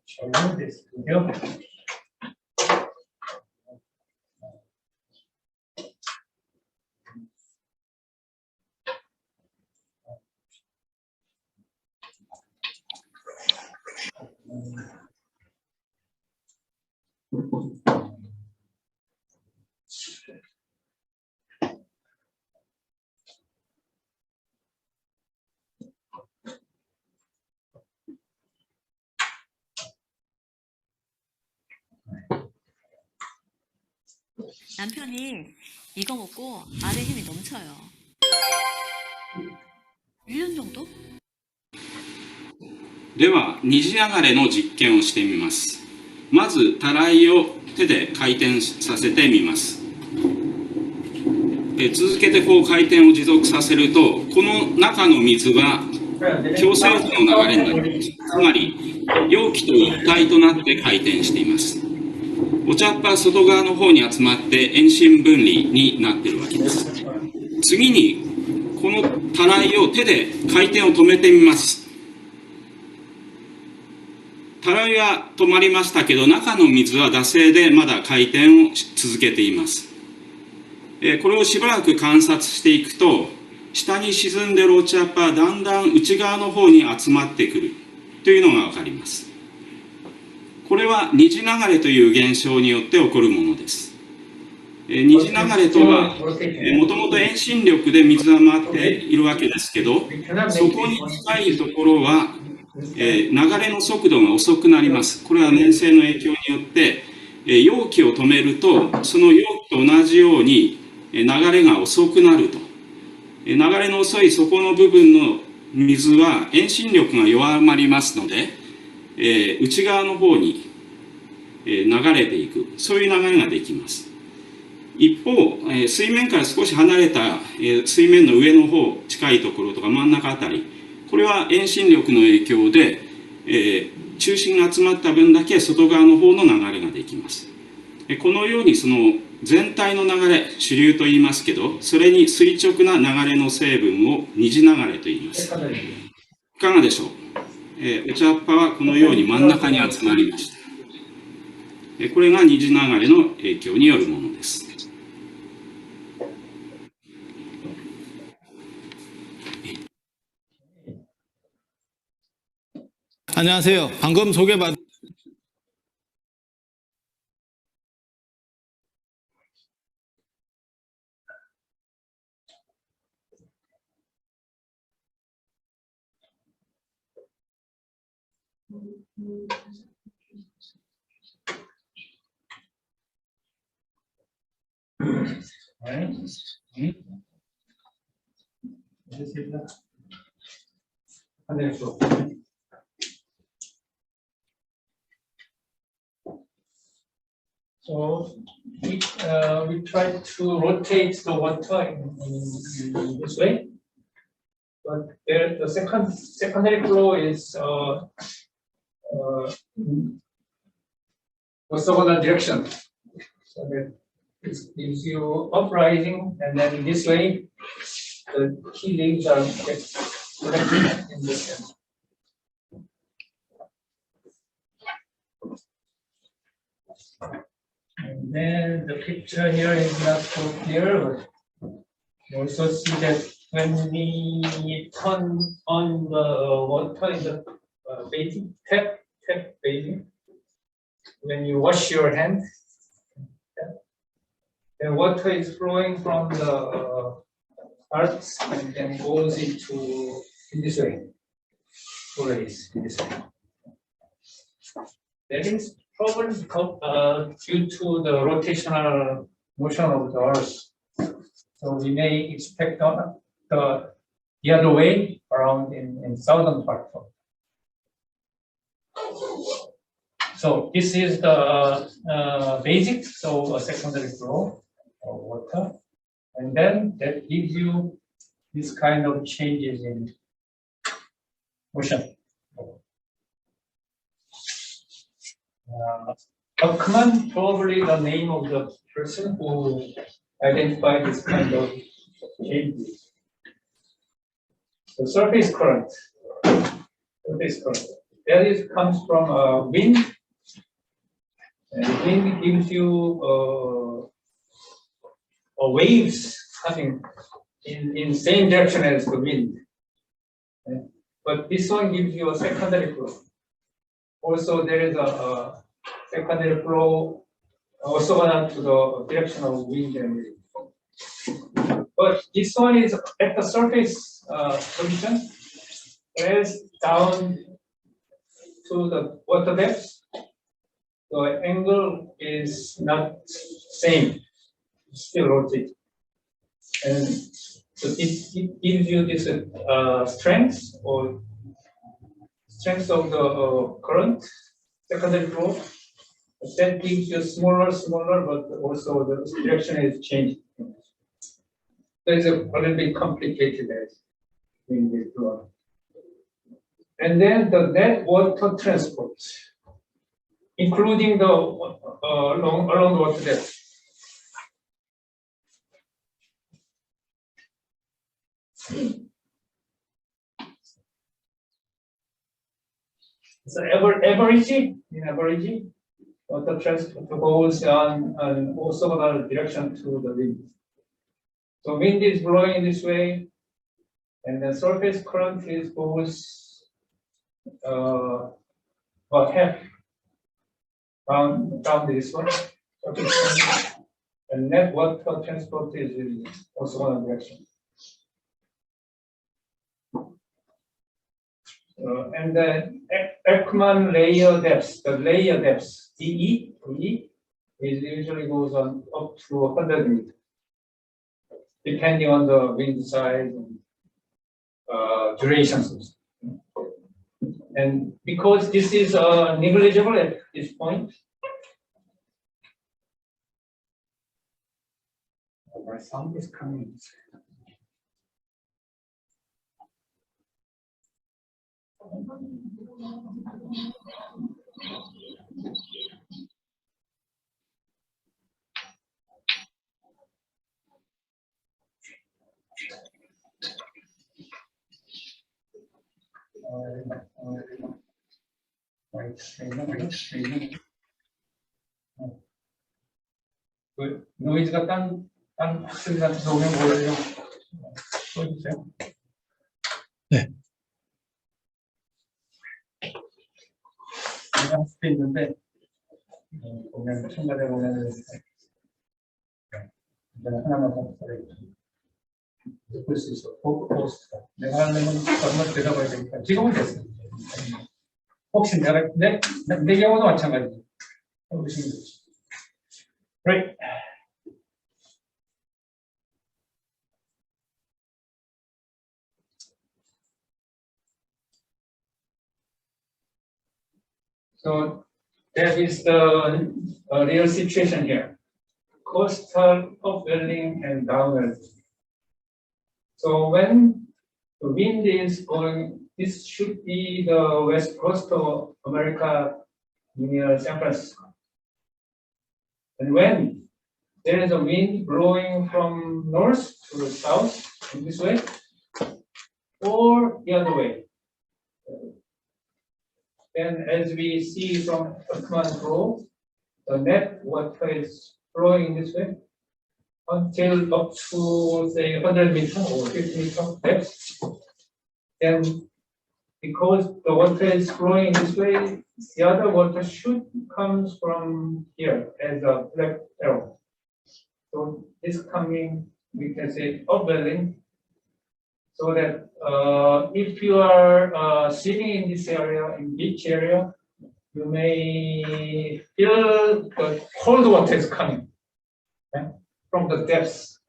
そうですよ。남편이 이거 먹고 알에 힘이 넘쳐요. 1년 정도? では、二次流れの実験をしてみます。まず、たらいを手で回転させてみます。続けてこう回転を持続させると、この中の水は強制時の流れになります。つまり、容器と一体となって回転しています。お茶っ葉は外側の方に集まって遠心分離になっているわけです。次に、このたらいを手で回転を止めてみます。たらいは止まりましたけど、中の水は惰性でまだ回転を続けています。これをしばらく観察していくと、下に沈んでいるお茶っ葉はだんだん内側の方に集まってくるというのがわかります。これは二次流れという現象によって起こるものです。二次流れとは、もともと遠心力で水は回っているわけですけど、そこに近いところは、流れの速度が遅くなります。これは粘性の影響によって、容器を止めると、その容器と同じように流れが遅くなると。流れの遅い底の部分の水は遠心力が弱まりますので、内側の方に流れていく、そういう流れができます。一方、水面から少し離れた水面の上の方、近いところとか真ん中あたり、これは遠心力の影響で、中心が集まった分だけ外側の方の流れができます。このようにその全体の流れ、主流と言いますけど、それに垂直な流れの成分を二次流れと言います。いかがでしょう。お茶っ葉はこのように真ん中に集まりました。これが二次流れの影響によるものです。안녕하세요. 방금 소개받은 So we try to rotate the water in this way, but there the secondary flow is orthogonal direction. So that it gives you uprising, and then in this way, the key leaves are collected in this end. And then the picture here is not so clear, but you also see that when we turn on the water in the basin, tap basin, when you wash your hand, the water is flowing from the parts and then goes into in this way, flows in this way. That is probably due to the rotational motion of the Earth. So we may expect the other way around in southern part of it. So this is the basic, so a secondary flow of water, and then that gives you this kind of changes in motion. Buckman, probably the name of the person who identified this kind of changes. the surface current. That is comes from wind. And wind gives you waves coming in same direction as the wind. Okay? But this one gives you a secondary flow. Also, there is a secondary flow orthogonal to the direction of wind and wave. But this one is at the surface position, whereas down to the water depth, the angle is not same, still rotating. And so it gives you this strength of the current, secondary flow. That gives you smaller, but also the direction is changing. So it's a little bit complicated as in this drawing. And then the net water transport, including the along the water depth. So average, water transport goes on an orthogonal direction to the wind. So wind is blowing this way, and the surface current goes about half down this one. And net water transport is in orthogonal direction. And the Ekman layer depth, DE, is usually goes on up to 100 meters, depending on the wind size and durations. And because this is negligible at this point, my sound is coming. 노이즈가 딴 학생들한테 오면 뭐예요? 보여주세요. 네. 내가 할 수도 있는데 보면 첨가돼 보면은 하나만 더 볼 수 있어. 포스트가 내가 하려면 정말 들어가야 되니까 지금은 됐어. 혹시 내 경우도 마찬가지죠. 해보시면 되죠. Right. So that is the real situation here. Coastal upwelling and downwelling. So when the wind is going, this should be the west coast of America near San Francisco. And when there is a wind blowing from north to south in this way, or the other way, then as we see from Ekman flow, the net water is flowing this way until up to say 100 meters or 50 meters depth. Then because the water is flowing this way, the other water should comes from here as a black arrow. So this coming, we can say upwelling. So that if you are swimming in this area, in beach area, you may feel the cold water is coming from the depths.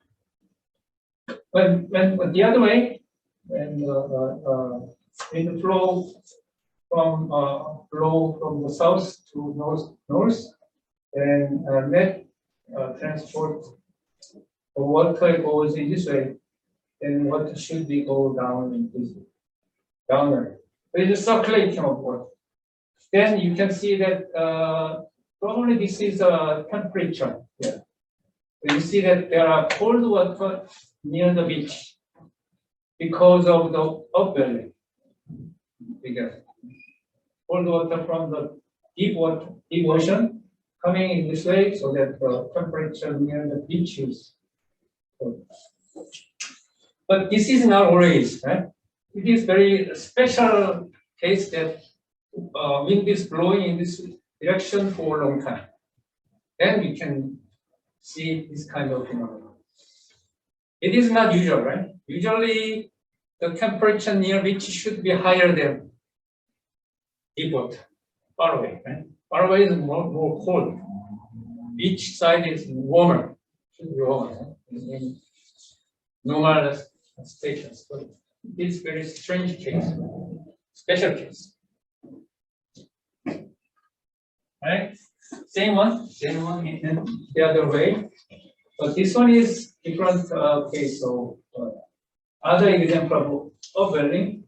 When the other way, when the wind flow from the south to north, then net transport the water goes in this way, then water should be go down in this downward. There is a circulating of water. Then you can see that probably this is a temperature here. So you see that there are cold water near the beach. because of the upwelling. Because cold water from the deep ocean coming in this way, so that the temperature near the beach is cold. But this is not always, right? It is very special case that wind is blowing in this direction for a long time. Then we can see this kind of phenomenon. It is not usual, right? Usually, the temperature near beach should be higher than deep water, far away, right? Far away is more cold. Beach side is warmer, should be warmer, right? In normal stations. But it is very strange case, special case. Right? Same one in the other way. But this one is different case. So other example of upwelling.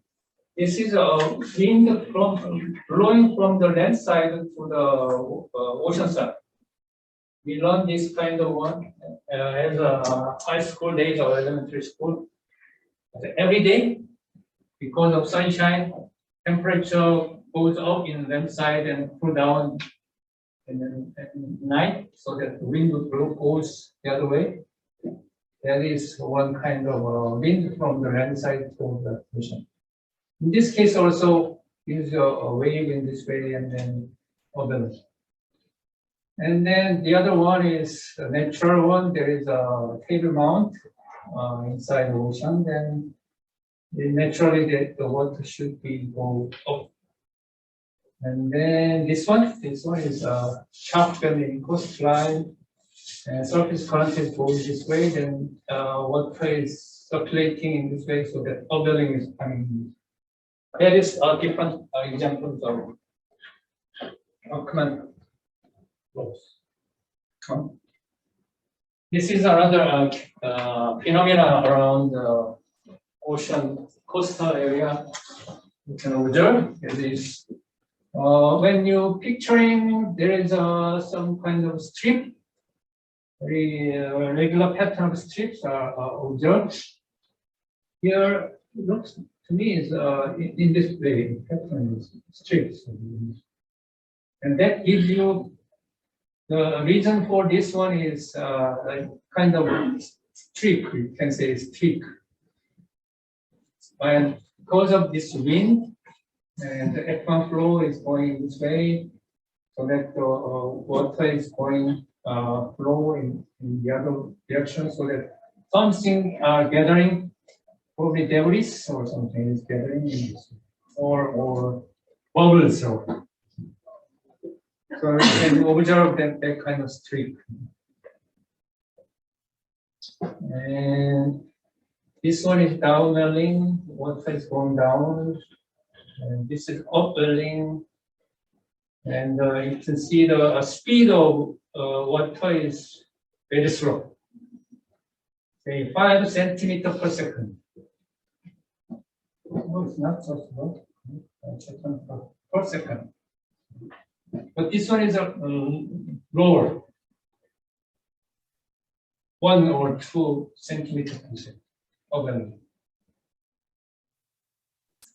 This is a wind blowing from the land side to the ocean side. We learn this kind of one as a high school days or elementary school. Every day, because of sunshine, temperature goes up in land side and cool down in night, so that the wind goes the other way. That is one kind of wind from the land side to the ocean. In this case, also use a wave in this way and then other. And then the other one is a natural one. There is a table mount inside the ocean. Then naturally the water should be go up. And then this one is a sharp belly coastline, and surface current is going this way. Then water is circulating in this way, so that upwelling is coming. There is different examples of command flows. This is another phenomena around the ocean coastal area. You can observe it is. When you picturing, there is some kind of strip, very regular pattern of strips are observed. Here, it looks to me is in this way, pattern is strips, and that gives you the reason for this one is like kind of streak. You can say streak, and because of this wind. And the F1 flow is going this way, so that the water is going flow in the other direction, so that something gathering, probably debris or something is gathering in this, or bubbles. So you can observe that kind of streak. And this one is downwelling, water is going down. And this is upwelling, and you can see the speed of water is very slow, say 5 centimeters per second. No, it's not so slow, per second. But this one is lower, 1 or 2 centimeters per second upwelling.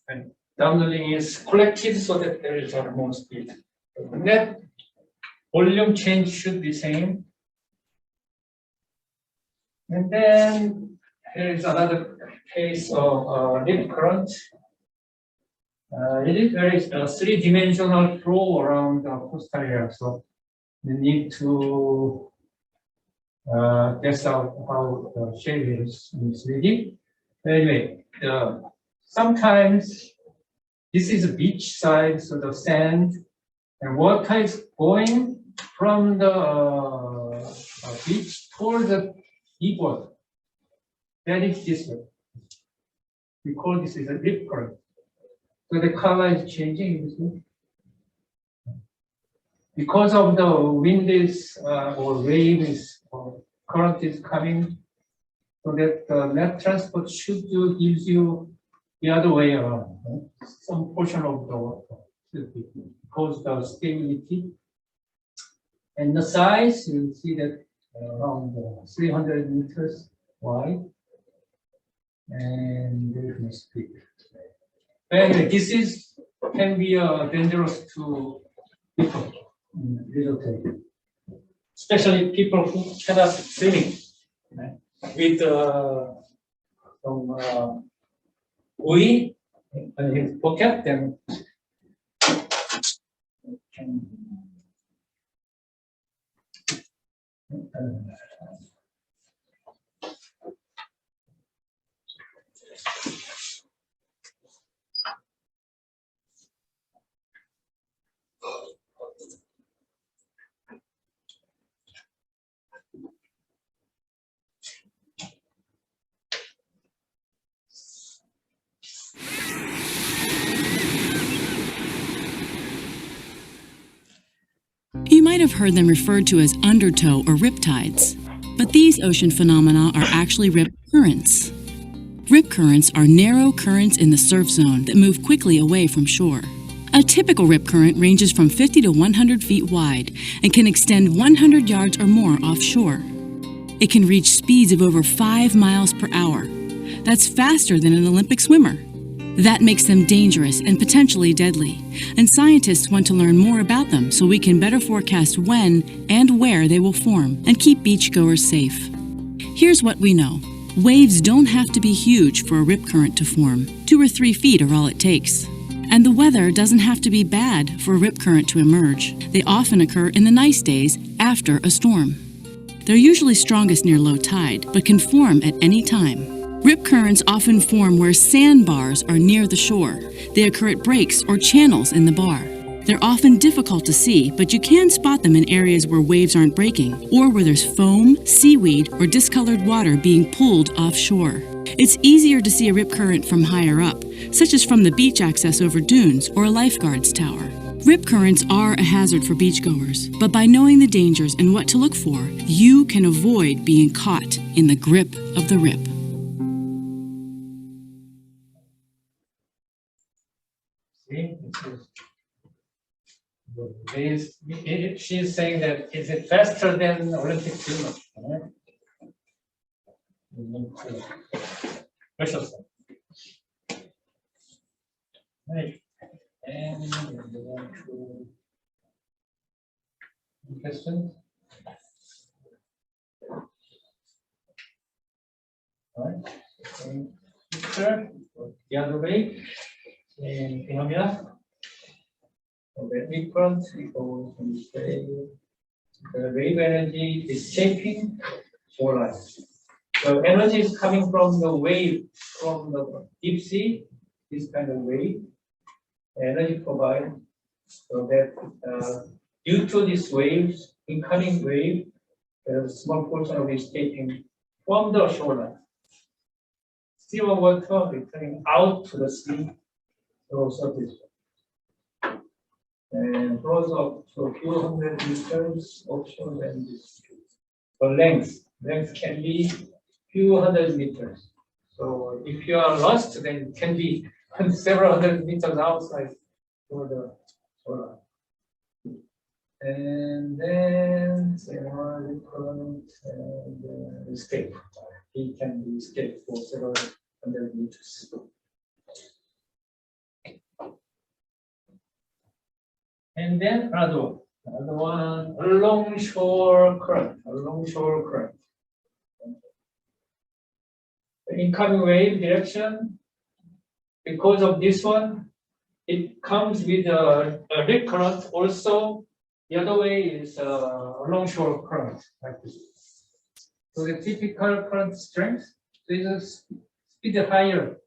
And downwelling is collected so that there is more speed. The net volume change should be same. And then here is another case of rip current. There is a 3-dimensional flow around the coastal area, so you need to guess out how the shape is in 3D. Anyway, sometimes this is a beach side, so the sand and water is going from the beach toward the deep water. That is this way. We call this is a rip current. So the color is changing this way. Because of the wind is or wave is or current is coming, so that the net transport should gives you the other way around. Right? Some portion of the water should be because the stability and the size. You see that around 300 meters wide. And there is no speed. Anyway, this is can be dangerous to people in little tank, especially people who cannot swimming, right? With some buoy in his pocket, then can. You might have heard them referred to as undertow or riptides, but these ocean phenomena are actually rip currents. Rip currents are narrow currents in the surf zone that move quickly away from shore. A typical rip current ranges from 50 to 100 feet wide and can extend 100 yards or more offshore. It can reach speeds of over 5 miles per hour. That's faster than an Olympic swimmer. That makes them dangerous and potentially deadly, and scientists want to learn more about them so we can better forecast when and where they will form and keep beachgoers safe. Here's what we know. Waves don't have to be huge for a rip current to form. 2 or 3 feet are all it takes. And the weather doesn't have to be bad for a rip current to emerge. They often occur in the nice days after a storm. They're usually strongest near low tide, but can form at any time. Rip currents often form where sandbars are near the shore. They occur at breaks or channels in the bar. They're often difficult to see, but you can spot them in areas where waves aren't breaking, or where there's foam, seaweed, or discolored water being pulled offshore. It's easier to see a rip current from higher up, such as from the beach access over dunes or a lifeguard's tower. Rip currents are a hazard for beachgoers, but by knowing the dangers and what to look for, you can avoid being caught in the grip of the rip. See, she's saying that is it faster than Olympic swimmer? Precious. Right. And we want to questions. All right. Picture the other way. And phenomena. So the different goes and say the wave energy is shaping shoreline. So energy is coming from the wave from the deep sea, this kind of wave. Energy provided so that due to these waves, incoming wave, a small portion of it escaping from the shoreline. Still water returning out to the sea through surface. And flows up to a few hundred meters offshore and the length can be few hundred meters. So if you are lost, then it can be several hundred meters outside for the solar. And then current and escape. It can be escaped for several hundred meters. And then another one, longshore current, The incoming wave direction, because of this one, it comes with a rip current. Also, the other way is a longshore current, like this. So the typical current strength is speed higher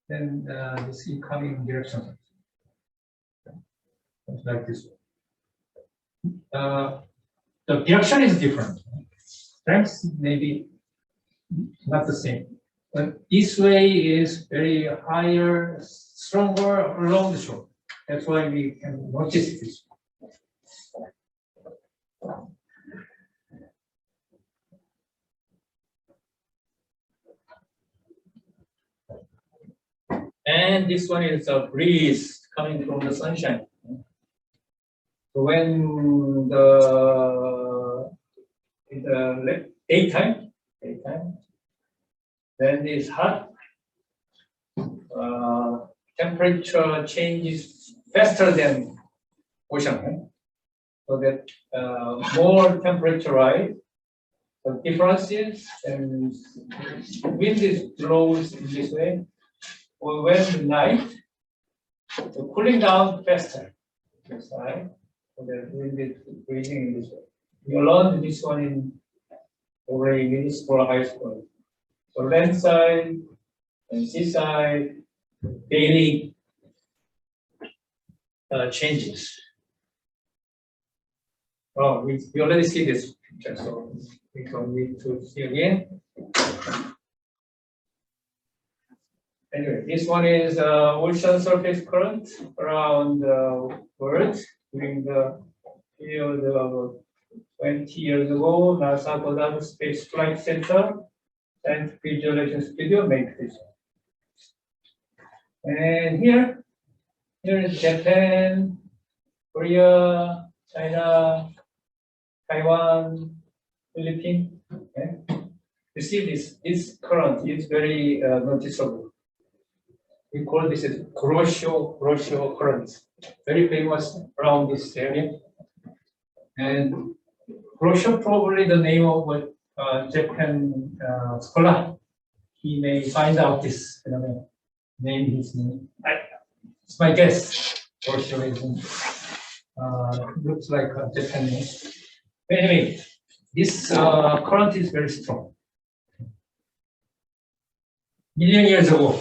than this incoming direction. Like this. The direction is different. Strength maybe not the same. But this way is very higher, stronger along the shore. That's why we can notice this. And this one is a breeze coming from the sunshine. So when in the daytime, When it's hot, temperature changes faster than ocean, right? So that more temperature rise. The difference is, and wind is blows in this way. Or when the night, the cooling down faster. This side, so the wind is breathing in this way. We learned this one in already middle school, high school. So land side and sea side daily changes. Oh, we already see this picture, so we don't need to see again. Anyway, this one is ocean surface current around the world during the period of 20 years ago. NASA Goddard Space Flight Center and Visualization Studio make this. And here is Japan, Korea, China, Taiwan, Philippines. Okay. You see this current is very noticeable. We call this as Kuroshio current. Very famous around this area. And Kuroshio probably the name of what Japan scholar. He may find out this phenomenon. Name his name. It's my guess. Kuroshio is looks like a Japan name. But anyway, this current is very strong. Million years ago,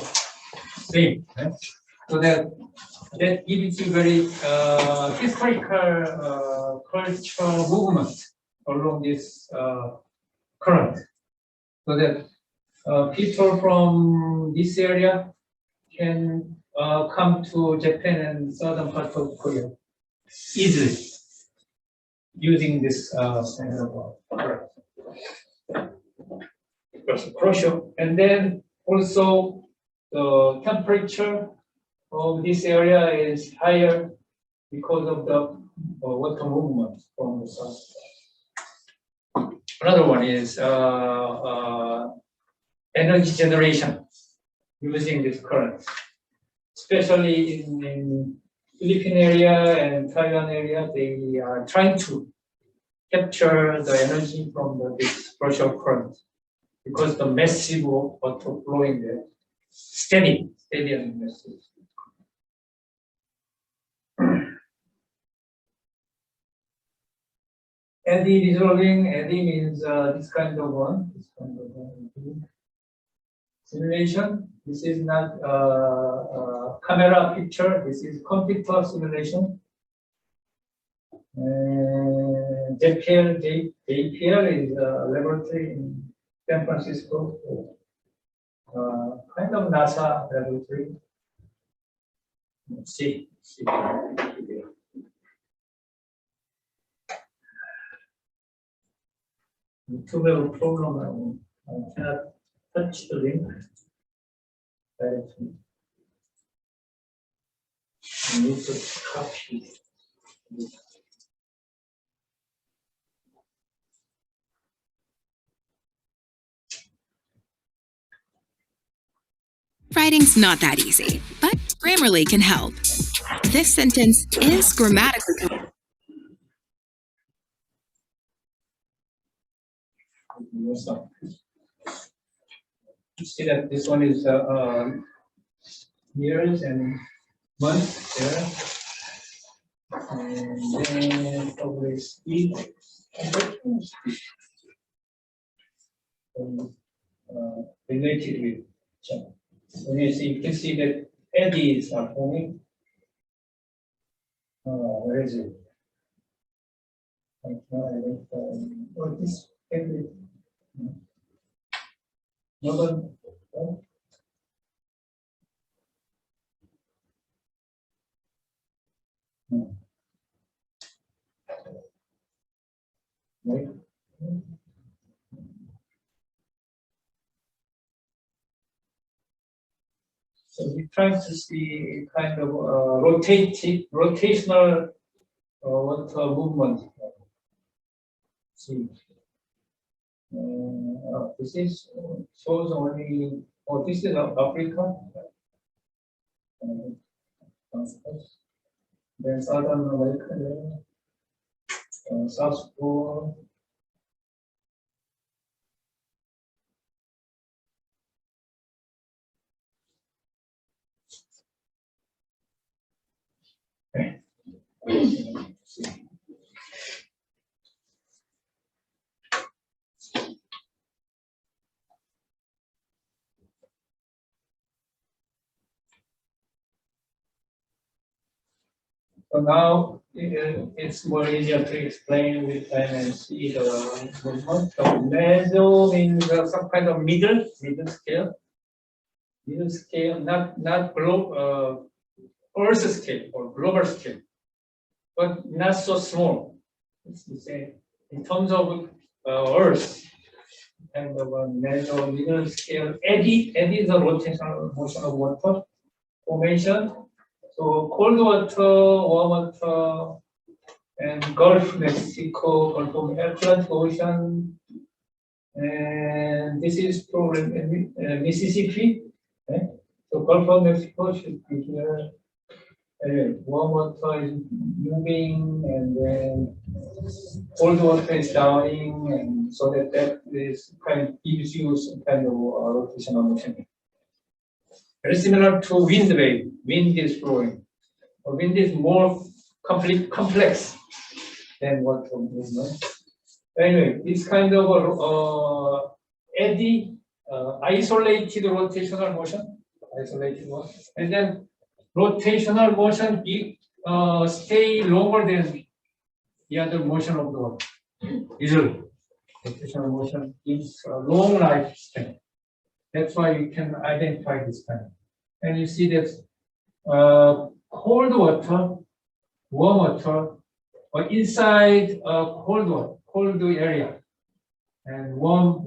same. Right? So that gives you very historical cultural movement along this current. So that people from this area can come to Japan and southern part of Korea easily using this kind of current. That's crucial. And then also the temperature of this area is higher because of the water movement from the south. Another one is energy generation using this current, especially in Philippine area and Taiwan area. They are trying to capture the energy from this Kuroshio current because the massive water flowing there, steady and massive. Eddy dissolving, eddy means this kind of one. Simulation. This is not camera picture. This is computer simulation. JPL is a laboratory in San Francisco. Kind of NASA laboratory. Let's see. YouTube problem. I cannot touch the link directly. I need to copy. Writing's not that easy, but Grammarly can help. This sentence is grammatically correct. You see that this one is years and months there, and then probably speed. Related with each. When you can see that eddies are forming. Where is it? What is eddy? No one. Right. So we try to see kind of rotational water movement. See. This is shows only. Oh, this is Africa. Then Southern America, South Pole. So now it's more easier to explain with time and see the movement. So meso means some kind of middle scale, not global, Earth scale or global scale, but not so small. It's the same in terms of Earth. Kind of a meso middle scale. Eddy is a rotational motion of water formation. So cold water, warm water, and Gulf of Mexico, Gulf of Atlantic Ocean, and this is probably Mississippi. Okay? So Gulf of Mexico should be here. Warm water is moving, and then cold water is downing, and so that is kind of gives you some kind of rotational motion. Very similar to wind wave. Wind is flowing. Wind is more complex than water movement. Anyway, this kind of eddy, isolated rotational motion, and then rotational motion stay longer than the other motion of the water. Usually, rotational motion gives a long lifespan. That's why you can identify this kind. And you see that cold water, warm water, or inside cold area, and warm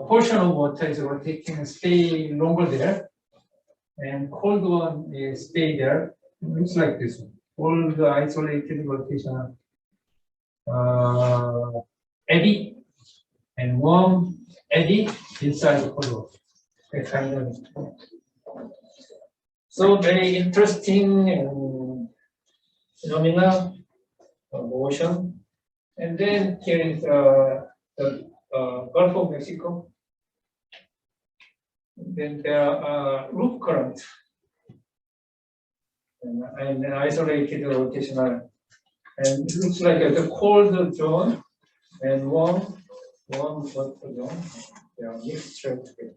portion of water is rotating and stay longer there, and cold one is stay there. It looks like this one. All the isolated rotation, eddy and warm eddy inside the cold water. That kind of. So very interesting phenomena of motion. And then here is the Gulf of Mexico. And then there are loop current and isolated rotational. And it looks like the cold zone and warm water zone. They are mixed together.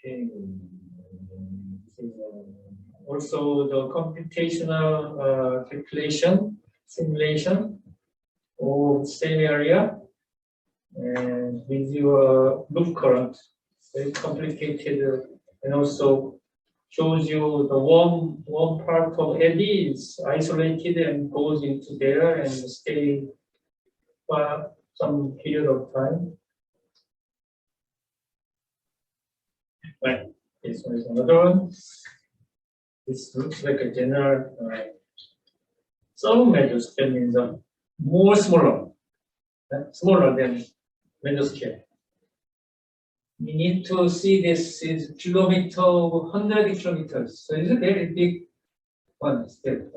Okay. Also, the computational calculation simulation of same area and with your loop current, very complicated, and also shows you the warm part of eddy is isolated and goes into there and stay for some period of time. Right. This one is another one. This looks like a general some measure scale means more smaller than measure scale. We need to see this is kilometer, 100 kilometers. So it's a very big one still.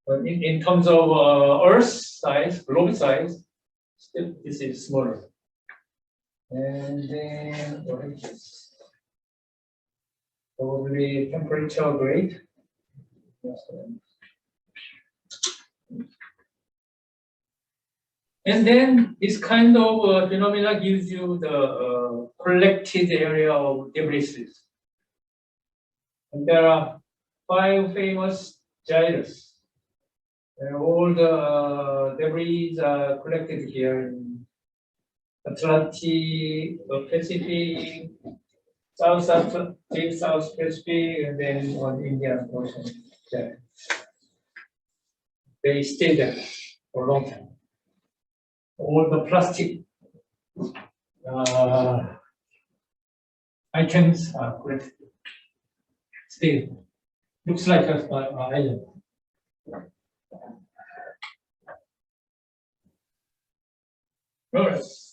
But in terms of Earth size, globe size, still this is smaller. And then what is this? Probably temperature grade. And then this kind of phenomena gives you the collected area of debris. And there are 5 famous gyres. And all the debris are collected here in Atlantic, Pacific, South Pacific, and then on Indian Ocean. Yeah. They stay there for a long time. All the plastic items are collected. Still, looks like an island. Alright.